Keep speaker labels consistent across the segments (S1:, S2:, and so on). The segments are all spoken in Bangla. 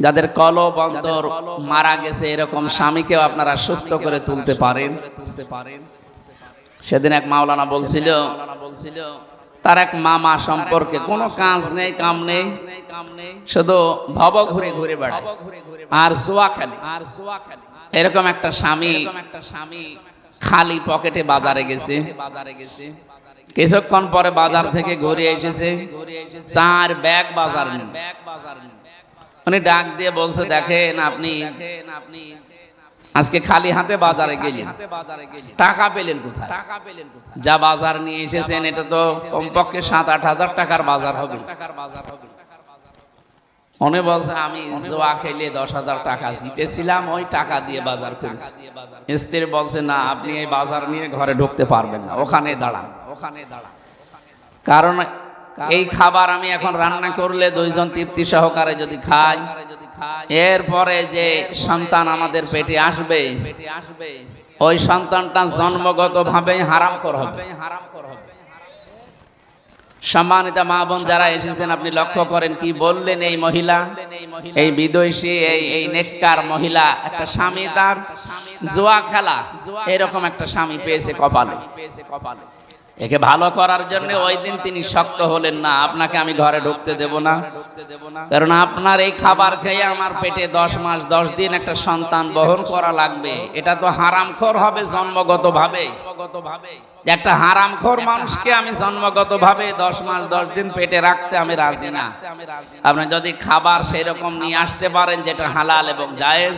S1: যাদের কলব অন্তর মারা গেছে এরকম স্বামীকেও আপনারা সুস্থ করে তুলতে পারেন। সেদিন এক মাওলানা বলছিল তার এক মামা সম্পর্কে কোনো কাজ নেই, কাম নেই, শুধু ভব ঘুরে ঘুরে বেড়ায় আর জুয়া খেলে। এরকম একটা স্বামী খালি পকেটে বাজারে গেছে। কিছুক্ষণ পরে বাজার থেকে ঘুরে এসেছে, 4 ব্যাগ বাজার নিয়ে। উনি ডাক দিয়ে বলছে, দেখেন আপনি আজকে খালি হাতে বাজারে গেলেন, টাকা পেলেন কোথায়? যা বাজার নিয়ে এসেছেন এটা তো কমপক্ষে 7-8 হাজার টাকার বাজার হবে। উনি বলছে, আমি জুয়া খেলে 10,000 টাকা জিতেছিলাম, ওই টাকা দিয়ে বাজার করেছি। স্ত্রী বলছে, না, আপনি এই বাজার নিয়ে ঘরে ঢুকতে পারবেন না, ওখানে দাঁড়ান। কারণ এই খাবার আমি এখন রান্না করলে 2 জন তৃপ্তি সহকারে যদি খাই, এরপরে যে সন্তান আমাদের পেটে আসবে ওই সন্তানটা জন্মগতভাবে হারামখোর হবে। সম্মানিত মা বোন যারা এসেছেন, আপনি লক্ষ্য করেন কি বললেন এই মহিলা, এই বিদেশী এই নেককার মহিলা, একটা স্বামী তার জুয়া খেলা, এরকম একটা স্বামী পেয়েছে কপালে। একে ভালো করার জন্য ওই দিন তিনি শক্ত হলেন না, আপনাকে আমি ঘরে ঢুকতে দেব না, কারণ আপনার এই খাবার খেয়ে আমার পেটে 10 মাস 10 দিন একটা সন্তান বহন করা লাগবে। এটা তো হারামখোর হবে জন্মগতভাবে। একটা হারামখোর মানুষকে আমি জন্মগতভাবে 10 মাস 10 দিন পেটে রাখতে আমি রাজি না। আপনি যদি খাবার সেই রকম নিয়ে আসতে পারেন যেটা হালাল এবং জায়েজ,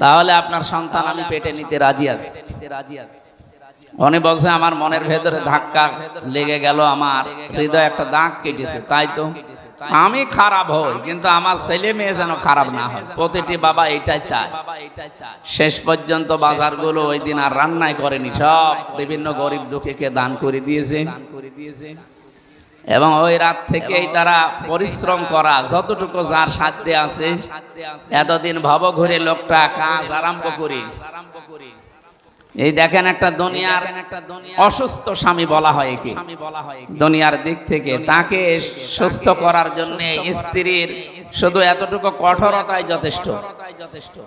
S1: তাহলে আপনার সন্তান আমি পেটে নিতে রাজি আছি। উনি বলছে, আমার মনের ভেতরে ধাক্কা লেগে গেল, আমার হৃদয় একটা দাগ কেটেছে। তাই তো আমি খারাপ হই, কিন্তু আমার ছেলে মেয়ে যেন খারাপ না হয়, প্রতিটি বাবা এটাই চায়। শেষ পর্যন্ত বাজারগুলো ওই দিন আর রান্নাই করেনি, সব বিভিন্ন গরিব দুঃখীকে দান করে দিয়েছে। এবং ওই রাত থেকেই তারা পরিশ্রম করা যতটুকু যার সাধ্যে আছে, এতদিন ভব ঘুরে লোকটা কাজ আরম্ভ করি। এই দেখেন, একটা দুনিয়ার অসুস্থ স্বামী বলা হয় একে। দুনিয়ার দিক থেকে তাকে সুস্থ করার জন্য স্ত্রীর শুধু এতটুকু কঠোরতাই যথেষ্ট।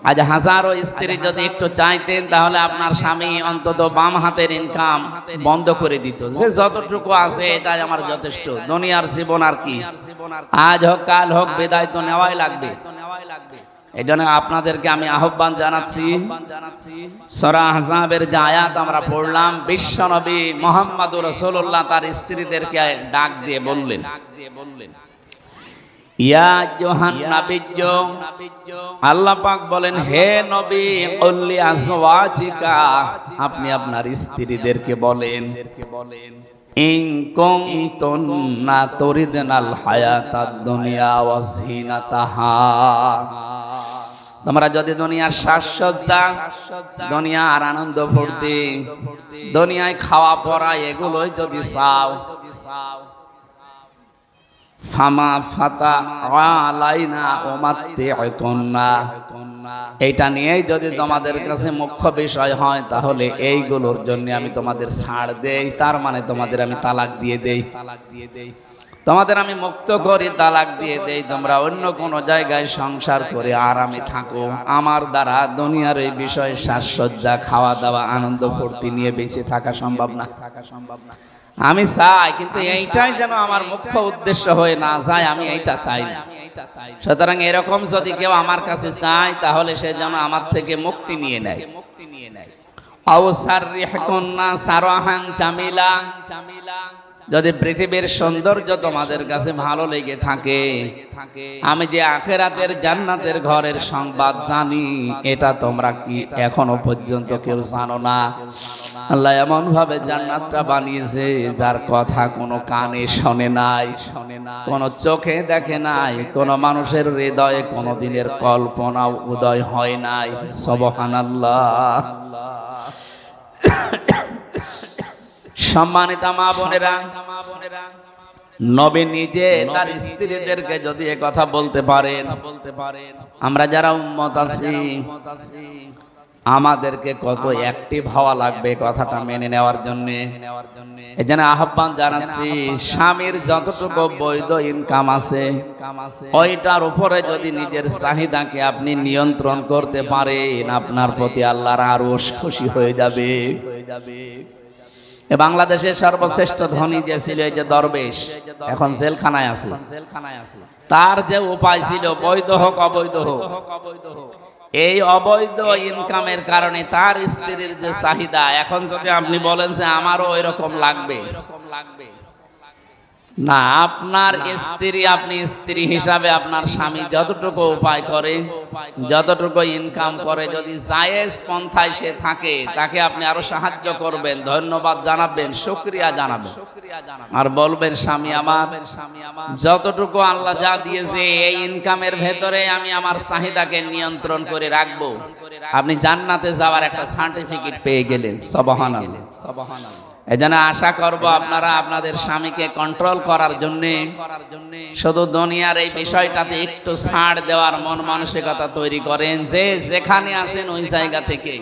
S1: আজ হাজারো স্ত্রী যদি একটু চাইতেন, তাহলে আপনার স্বামী অন্তত বাম হাতের ইনকাম বন্ধ করে দিত, যে যতটুকু আছে এটাই আমার যথেষ্ট। দুনিয়ার জীবন আর কি, আজ হোক কাল হোক, বিদায় তো নেওয়াই লাগবে। এই জন্য আপনাদেরকে আমি আহ্বান জানাচ্ছি, সূরা আহজাবের যে আয়াত আমরা পড়লাম, বিশ্বনবী মুহাম্মদুর রাসূলুল্লাহ তার স্ত্রীদেরকে ডাক দিয়ে বললেন, ইয়া আইয়ুহান নাবিয়্যু, আল্লাহ পাক বলেন, হে নবী, কুল্লি আজওয়াজিকা, আপনি আপনার স্ত্রীদেরকে বলেন, ইন কুনতুন্না তুরিদনাল হায়াতাদ দুনিয়া ওয়া যিনাতাহা, তোমরা যদি দুনিয়ার সাজসজ্জা, দুনিয়ার আনন্দ ফুর্তি, দুনিয়ায় খাওয়া পরা এগুলোই যদি চাও, ফামা ফাতা আলাইনা উমাত্তিউকুন্না, এইটা নিয়েই যদি তোমাদের কাছে মুখ্য বিষয় হয়, তাহলে এইগুলোর জন্য আমি তোমাদের ছাড় দেই, তার মানে তোমাদের আমি তালাক দিয়ে দেই, তোমাদের আমি মুক্ত করি, তালাক দিয়ে দেই, তোমরা অন্য কোনো জায়গায় সংসার করে আরামে থাকো, আমার দ্বারা দুনিয়ার এই বিষয়ে সাজসজ্জা, খাওয়া দাওয়া, আনন্দ ফুর্তি নিয়ে বেঁচে থাকা সম্ভব না। আমি চাই, কিন্তু এইটাই যেন আমার মুখ্য উদ্দেশ্য হয়ে না যায়, আমি এইটা চাই না। সুতরাং এরকম যদি কেউ আমার কাছে চায়, তাহলে সে যেন আমার থেকে মুক্তি নিয়ে নেয়। আও সাররিহকুন্না সারাহান জামিলা, যদি পৃথিবীর সৌন্দর্য তোমাদের কাছে ভালো লেগে থাকে, আমি যে আখিরাতের জান্নাতের ঘরের সংবাদ জানি, এটা তোমরা কি এখনো পর্যন্ত কেউ জানো না? আল্লাহ এমন ভাবে জান্নাতটা বানিয়েছে, যার কথা কোনো কানে শোনে নাই, কোনো চোখে দেখে নাই, কোনো মানুষের হৃদয়ে কোনো দিনের কল্পনাও উদয় হয় নাই। সুবহানাল্লাহ। সম্মানিত মা বোনেরা, নবী নিজে তার স্ত্রীদেরকে যদি কথা বলতে পারেন, আমরা যারা উম্মত আছি আমাদেরকে কত অ্যাক্টিভ হওয়া লাগবে কথাটা মেনে নেওয়ার জন্য। এই জন্য আহ্বান জানাচ্ছি, স্বামীর যতটুকু বৈধ ইনকাম আছে ওইটার উপরে যদি নিজের চাহিদাকে আপনি নিয়ন্ত্রণ করতে পারেন, আপনার প্রতি আল্লাহর আরো খুশি হয়ে যাবে। বাংলাদেশের সর্বশ্রেষ্ঠ ধনী যে ছিল এই যে দরবেশ, এখন জেলখানায় আছে। তার যে উপায় ছিল, বৈধ হোক অবৈধ হোক, এই অবৈধ ইনকামের কারণে তার স্ত্রীর যে চাহিদা, এখন যদি আপনি বলেন যে আমারও ওই রকম লাগবে, না, আপনার স্ত্রী, আপনি স্ত্রী হিসাবে আপনার স্বামী যতটুকু উপায় করে, যতটুকু ইনকাম করে, যদি জায়েজ পন্থায় সে থাকে, তাকে আপনি আরো সাহায্য করবেন, ধন্যবাদ জানাবেন, শুকরিয়া জানাবেন, আর বলবেন স্বামী আমার যতটুকু আল্লাহ যা দিয়েছে এই ইনকামের ভেতরে আমি আমার চাহিদাকে নিয়ন্ত্রণ করে রাখবো। আপনি জান্নাতে যাওয়ার একটা সার্টিফিকেট পেয়ে গেলেন। সুবহানাল্লাহ, সুবহানাল্লাহ। এজন্য আশা করব আপনারা আপনাদের স্বামীকে কন্ট্রোল করার জন্য শুধু দুনিয়ার এই বিষয়টাতে একটু ছাড় দেওয়ার মন মানসিকতা তৈরি করেন, যে যেখানে আছেন ওই জায়গা থেকে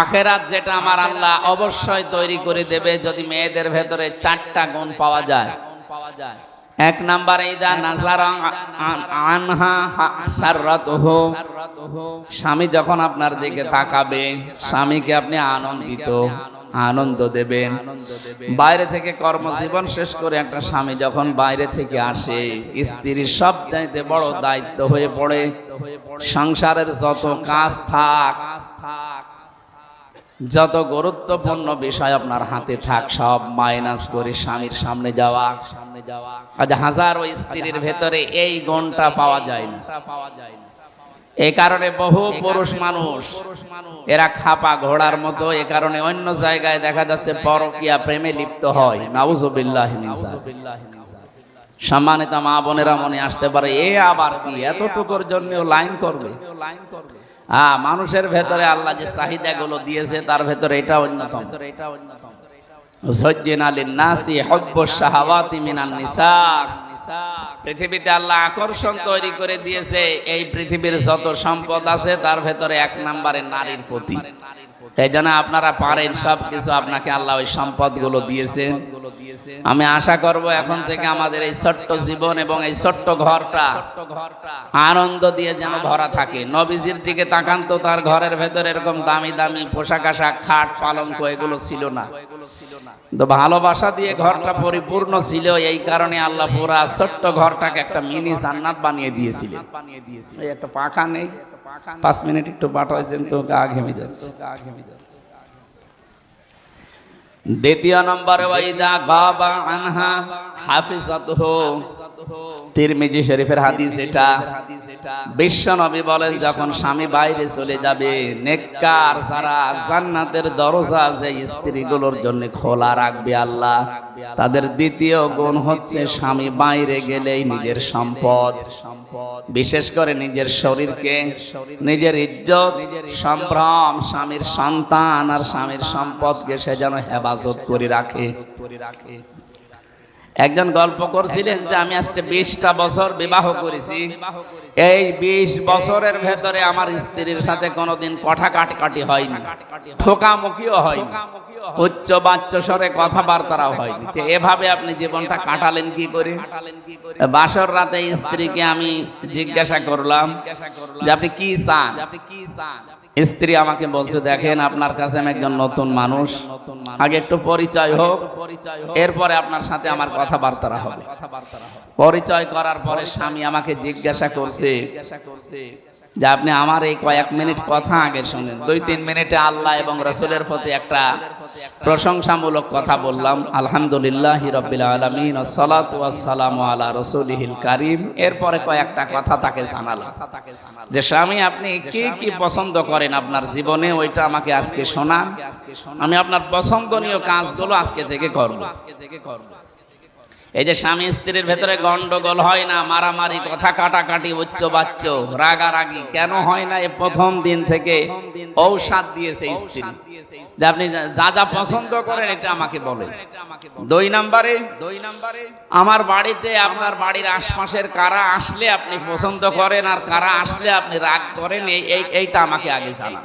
S1: আখেরাত যেটা আমার আল্লাহ অবশ্যই তৈরি করে দেবে, যদি মেয়েদের ভেতরে 4টা গুণ পাওয়া যায়। এক নাম্বার, ইদা নাজারা আনহা সাররাতুহু, স্বামী যখন আপনার দিকে তাকাবে, স্বামীকে আপনি আনন্দ দেবেন। বাইরে থেকে কর্মজীবন শেষ করে একটা স্বামী যখন বাইরে থেকে আসে, স্ত্রীর সবচাইতে বড় দায়িত্ব হয়ে পড়ে সংসারের যত কাজ থাক, যত গুরুত্বপূর্ণ বিষয় আপনার হাতে থাক, সব মাইনাস করে স্বামীর সামনে যাওয়া। আজ হাজারো স্ত্রীর ভেতরে এই গুণটা পাওয়া যায় না। এই কারণে বহু পুরুষ মানুষ এরা খাপা ঘোড়ার মতো, এ কারণে অন্য জায়গায় দেখা যাচ্ছে পরকীয়া প্রেমে লিপ্ত হয়। নাউযুবিল্লাহি মিন যালিক। সম্মানিত মা বোনেরা মনে আসতে পারে, এ আবার কি এতটুকুর জন্য লাইন করবে? মানুষের ভেতরে আল্লাহ যে চাহিদাগুলো দিয়েছে তার ভেতরে এটা অন্যতম। যায়্যানা লিন-নাসি হুব্বুশ শাহাওয়াতি মিনান নিসা, পৃথিবীতে আল্লাহ আকর্ষণ তৈরি করে দিয়েছে এই পৃথিবীর যত সম্পদ আছে তার ভেতরে 1 নম্বরে নারীর প্রতি। এই জন্য আপনারা পারেন সবকিছু, আপনাকে আল্লাহ ওই সম্পদগুলো দিয়েছেন। আমি আশা করব এখন থেকে আমাদের এই ছোট্ট জীবন এবং এই ছোট্ট ঘরটা আনন্দ দিয়ে যেন ভরা থাকে। নবীজির দিকে তাকান তো, তার ঘরের ভেতরে এরকম দামি দামি পোশাক আশাক, খাট, পালঙ্ক এগুলো ছিল না, তো ভালোবাসা দিয়ে ঘরটা পরিপূর্ণ ছিল। এই কারণে আল্লাহ পুরা ছোট্ট ঘরটাকে একটা মিনি জান্নাত বানিয়ে দিয়েছিলেন। এই একটা পাখা নেই, 5 মিনিট একটু বাটাইছেন তো গা ঘেমে যাচ্ছে। দ্বিতীয় নম্বরে, ওয়াইদা গাবা আনহা হাফিজাতুহু, তিরমিজি শরীফের হাদিস এটা। বিশ্ব নবী বলেন, যখন স্বামী বাইরে চলে যাবে, নেককার যারা জান্নাতের দরজা যে স্ত্রীগুলোর জন্য খোলা রাখবে আল্লাহ, তাদের দ্বিতীয় গুণ হচ্ছে স্বামী বাইরে গেলেই নিজের সম্পদ, বিশেষ করে নিজের শরীরকে, নিজের ইজ্জত, সম্ভ্রম, স্বামীর সন্তান আর স্বামীর সম্পদকে সে যেন হেফাজত করে রাখে। একজন গল্প করছিলেন যে আমি আজকে 20টা বছর বিবাহ করেছি, এই 20 বছরের ভেতরে আমার স্ত্রীর সাথে কোনোদিন কথা কাটাকাটি হয়নি, ঠোকামুখিও হয়নি, উচ্চ বাচ্চ স্বরে কথাবার্তাও হয়নি। তো এভাবে আপনি জীবনটা কাটালেন কি করে? বাসর রাতে স্ত্রীকে আমি জিজ্ঞাসা করলাম যে আপনি কি চান? স্ত্রী আমাকে বলছে, দেখেন আপনার কাছে আমি একজন নতুন মানুষ, আগে একটু পরিচয় হোক, এরপরে আপনার সাথে আমার কথাবার্তা হবে। পরিচয় করার পরে স্বামী আমাকে জিজ্ঞাসা করছে যে আপনি আমার এই কয়েক মিনিট কথা আগে শুনেন। 2-3 মিনিটে আল্লাহ এবং রাসূলের প্রতি একটা প্রশংসামূলক কথা বললাম, আলহামদুলিল্লাহি রাব্বিল আলামিন ওয়াসসালাতু ওয়াসসালামু আলা রাসূলিহিল কারীম। এরপরে কয়েকটা কথা তাকে জানালাম যে স্বামী আপনি কি কি পছন্দ করেন আপনার জীবনে, ওইটা আমাকে আজকে শোনান, আমি আপনার পছন্দনীয় কাজগুলো আজকে থেকে করব। এই যে স্বামী স্ত্রীর ভেতরে গন্ডগোল হয় না, মারামারি, কথা কাটাকাটি, উচ্চ বাচ্চ, রাগারাগি কেন হয় না? এই প্রথম দিন থেকে ঔষধ দিয়েছে স্ত্রী যে আপনি যা যা পছন্দ করেন এটা আমাকে বলেন। 2 নম্বরে আমার বাড়িতে আপনার বাড়ির আশপাশের কারা আসলে আপনি পছন্দ করেন আর কারা আসলে আপনি রাগ করেন, এইটা আমাকে আগে জানান।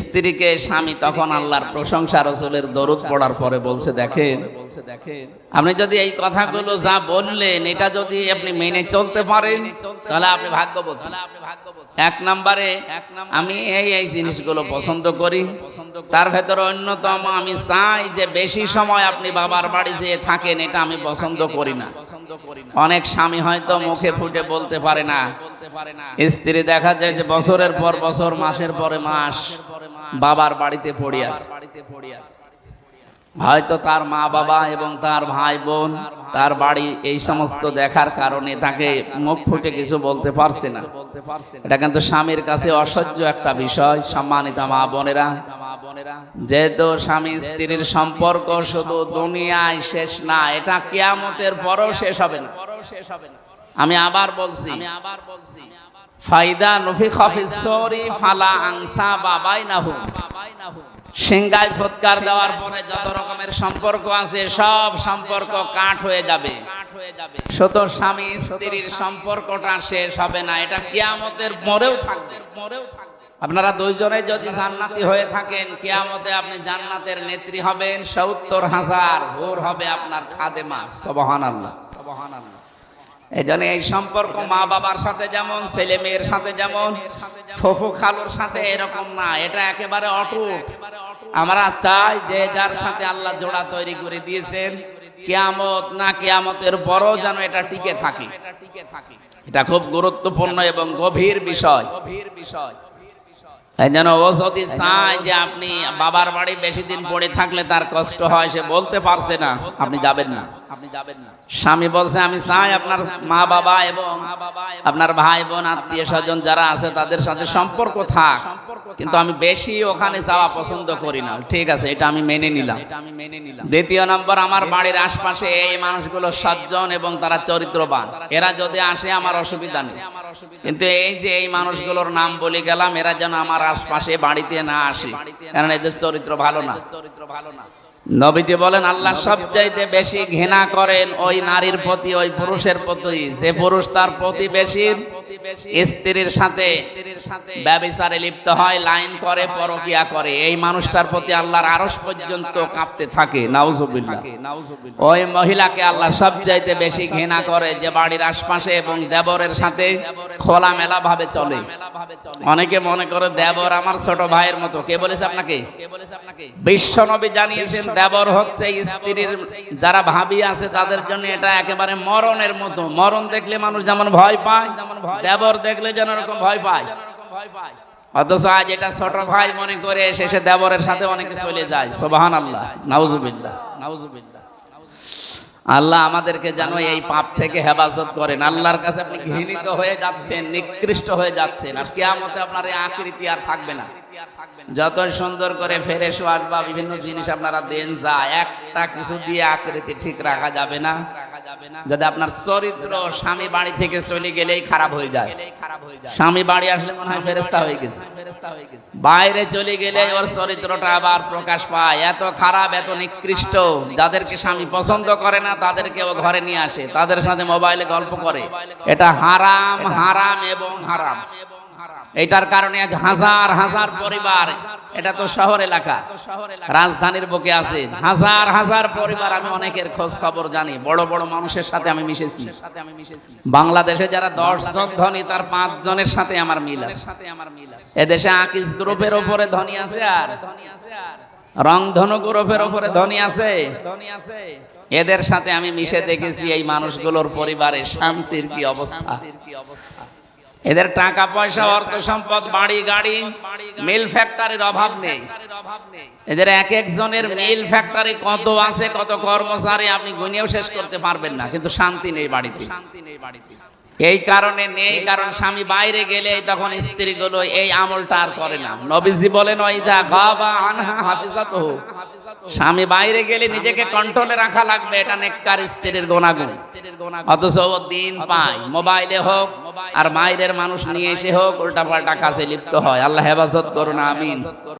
S1: স্ত্রীকে স্বামী তখন আল্লাহর প্রশংসা, রাসূলের দরুদ পড়ার পরে বলছে, দেখেন আপনি যদি এই কথাগুলো যা বললেন এটা যদি আপনি মেনে চলতে পারেন তাহলে আপনি ভাগ্যবতী। 1 নম্বরে আমি এই জিনিসগুলো পছন্দ করি, তার ভেতরে অন্যতম আমি চাই যে বেশি সময় আপনি বাবার বাড়ি যেয়ে থাকেন, এটা আমি পছন্দ করি না। অনেক স্বামী হয়তো মুখে ফুটে বলতে পারে না, স্ত্রী দেখা যায় যে বছরের পর বছর, মাসের পরে মাস বাবার বাড়িতে পড়ে আছে। হয়তো তার মা বাবা এবং তার ভাই বোন তার বাড়ি এই সমস্ত দেখার কারণে তাকে মুখ ফুটে কিছু বলতে পারছে না। এটা কিন্তু স্বামীর কাছে অসহ্য একটা বিষয়। সম্মানিত মা বোনেরা, যেহেতু স্বামী স্ত্রীর সম্পর্ক শুধু দুনিয়ায় শেষ না, এটা কিয়ামতের পরেও শেষ হবে না। আমি আবার বলছি, ফাইদা নুফিখা ফিস সূরি ফালা আনসাবা বাইনাহুম। সিংগায় ফুৎকার দেওয়ার পরে যত রকমের সম্পর্ক আছে সব সম্পর্ক কাট হয়ে যাবে, শুধু স্বামী স্ত্রীর সম্পর্কটা শেষ হবে না, এটা কিয়ামতের পরেও থাকবে। আপনারা দুইজনে যদি জান্নাতি হয়ে থাকেন, কিয়ামতে আপনি জান্নাতের নেত্রী হবেন, ৭০,০০০ হুর হবে আপনার খাদেমা। সুবহানাল্লাহ, সুবহানাল্লাহ। এই জন্য এই সম্পর্ক মা বাবার সাথে যেমন, ছেলে মেয়ের সাথে যেমন, ফুফু খালুর সাথে এরকম না, এটা একেবারে অটুট। আমরা চাই যে যার সাথে আল্লাহ জোড়া তৈরি করে দিয়েছেন, কিয়ামত না কিয়ামতের পরও যেন এটা টিকে থাকে। এটা খুব গুরুত্বপূর্ণ এবং গভীর বিষয়। এই জন্য ও যদি চায় যে আপনি বাবার বাড়ি বেশি দিন পড়ে থাকলে তার কষ্ট হয়, সে বলতে পারছে না, আপনি যাবেন না। স্বামী বলছে আমি চাই আপনার মা বাবা এবং আপনার ভাই বোন আত্মীয় স্বজন যারা আছে তাদের সাথে সম্পর্ক থাক, কিন্তু আমি বেশি ওখানে যাওয়া পছন্দ করি না। ঠিক আছে, এটা আমি মেনে নিলাম। 2 নম্বর, আমার বাড়ির আশপাশে এই মানুষগুলো সজ্জন এবং তারা চরিত্রবান, এরা যদি আসে আমার অসুবিধা নেই, কিন্তু এই যে এই মানুষগুলোর নাম বলে গেলাম, এরা যেন আমার আশপাশে বাড়িতে না আসে, কারণ এদের চরিত্র ভালো না। নবীজি বলেন আল্লাহ সবচাইতে বেশি ঘৃণা করেন ওই নারীর প্রতি, ওই পুরুষের প্রতি যে পুরুষ তার প্রতিবেশীর স্ত্রীর সাথে ব্যভিচারে লিপ্ত হয়, লাইন করে, পরকিয়া করে, এই মানুষটার প্রতি আল্লাহর আরশ পর্যন্ত কাঁপতে থাকে। নাউজুবিল্লাহ। ওই মহিলাকে আল্লাহ সবচাইতে বেশি ঘৃণা করে যে বাড়ির আশপাশে এবং দেবরের সাথে খোলামেলা ভাবে চলে। অনেকে মনে করে দেবর আমার ছোট ভাইয়ের মতো। কে বলেছে আপনাকে? বিশ্ব নবী জানিয়েছেন দেবর হচ্ছে স্ত্রীর যারা ভাবি আছে তাদের জন্য এটা একেবারে মরণের মতো। মরণ দেখলে মানুষ যেমন ভয় পায়, দেবর দেখলে যেন এরকম ভয় পায়। অথচ আজ এটা ছোট ভাই মনে করে শেষে দেবরের সাথে অনেকে চলে যায়। সুবহানাল্লাহ, নাউজুবিল্লাহ, নাউজুবিল্লাহ। আল্লাহ আমাদেরকে যেন এই পাপ থেকে হেফাজত করেন। আল্লাহর কাছে আপনি ঘৃণিত হয়ে যাচ্ছেন, নিকৃষ্ট হয়ে যাচ্ছেন, আর কিয়ামতে আপনার এই আকৃতি আর থাকবে না। যত সুন্দর করে ফ্রেশ ওয়াশ বা বিভিন্ন জিনিস আপনারা দেন, যা একটা কিছু দিয়ে আকৃতি ঠিক রাখা যাবে না। যদি আপনার চরিত্র স্বামী বাড়ি থেকে চলে গেলেই খারাপ হয়ে যায়, স্বামী বাড়ি আসলে মনে হয় ফেরেশতা হয়ে গেছে, বাইরে চলে গেলে ওর চরিত্রটা আবার প্রকাশ পায়, এত খারাপ, এত নিকৃষ্ট। যাদেরকে স্বামী পছন্দ করে না তাদেরকে ও ঘরে নিয়ে আসে, তাদের সাথে মোবাইলে গল্প করে। এটা হারাম, হারাম এবং হারাম। এটার কারণে আজ হাজার হাজার পরিবার, এটা তো শহর এলাকা, রাজধানীর বুকে আছে হাজার হাজার পরিবার। আমি অনেকের খোঁজ খবর জানি, বড় বড় মানুষের সাথে আমি মিশেছি। বাংলাদেশে যারা 10 জন ধনী তার 5 জনের সাথে আমার মিল আছে। এদেশে আকিস গ্রুপের উপরে ধনী আছে, আর রংধনু গ্রুপের উপরে ধনী আছে। এদের সাথে আমি মিশে দেখেছি এই মানুষগুলোর পরিবারের শান্তির কি অবস্থা। এদের টাকা পয়সা, অর্থ সম্পদ, বাড়ি গাড়ি, মিল ফ্যাক্টরির অভাব নেই। এদের এক একজনের মিল ফ্যাক্টরি কত আছে, কত কর্মচারী আপনি গুনেও শেষ করতে পারবেন না, কিন্তু শান্তি নেই বাড়িতে। এই কারণে নেই, কারণ স্বামী বাইরে গেলে তখন স্ত্রীগুলো এই আমলটা আর করে না। নবীজি বলেন ওয়াইদা গাবা আনহা হাফিজাতুহু, স্বামী বাইরে গেলে নিজেকে কন্ট্রোলে রাখা লাগবে, এটা নেককার স্ত্রীর গুণাগুণ। অথচ ও দিন পায় মোবাইলে হোক আর বাইরের মানুষ নিয়ে এসে হোক উল্টাপাল্টা কাজে লিপ্ত হয়। আল্লাহ হেফাজত করুন, আমিন।